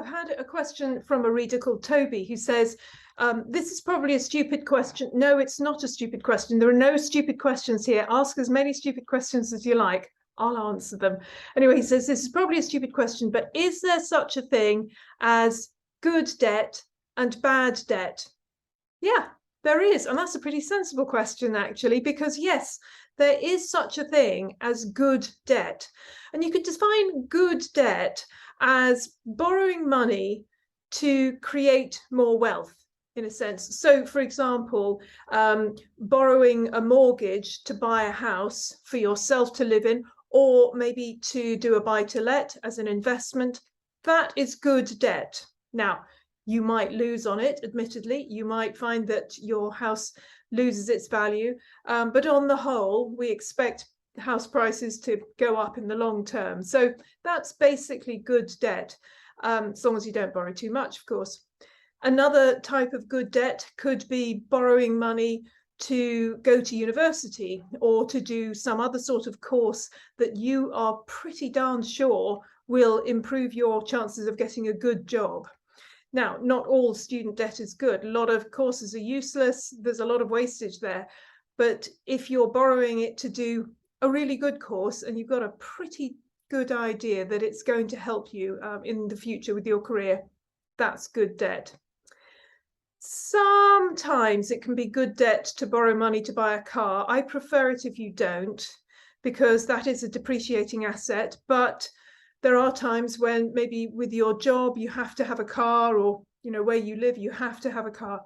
I've had a question from a reader called Toby who says, this is probably a stupid question. No, it's not a stupid question. There are no stupid questions here. Ask as many stupid questions as you like. I'll answer them. Anyway, he says, this is probably a stupid question, but is there such a thing as good debt and bad debt? Yeah, there is. And that's a pretty sensible question, actually, because yes, there is such a thing as good debt. And you could define good debt as borrowing money to create more wealth, in a sense. So, for example, borrowing a mortgage to buy a house for yourself to live in, or maybe to do a buy-to-let as an investment, that is good debt. Now, you might lose on it, admittedly. You might find that your house loses its value. But on the whole, we expect house prices to go up in the long term. So that's basically good debt, as long as you don't borrow too much, of course. Another type of good debt could be borrowing money to go to university or to do some other sort of course that you are pretty darn sure will improve your chances of getting a good job. Now, not all student debt is good. A lot of courses are useless. There's a lot of wastage there. But if you're borrowing it to do a really good course and you've got a pretty good idea that it's going to help you in the future with your career, that's good debt. Sometimes it can be good debt to borrow money to buy a car. I prefer it if you don't, because that is a depreciating asset. But there are times when maybe with your job you have to have a car, or where you live you have to have a car.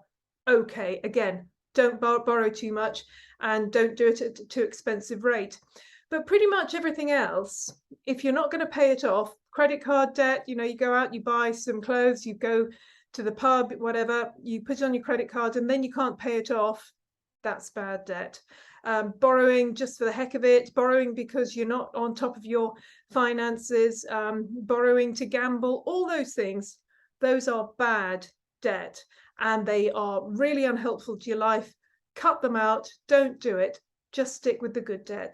Okay, again, don't borrow too much and don't do it at a too expensive rate. But pretty much everything else, if you're not going to pay it off, credit card debt, you go out, you buy some clothes, you go to the pub, whatever, you put it on your credit card and then you can't pay it off, that's bad debt. Borrowing just for the heck of it, borrowing because you're not on top of your finances, borrowing to gamble, all those things, those are bad debt and they are really unhelpful to your life. Cut them out, don't do it, just stick with the good debt.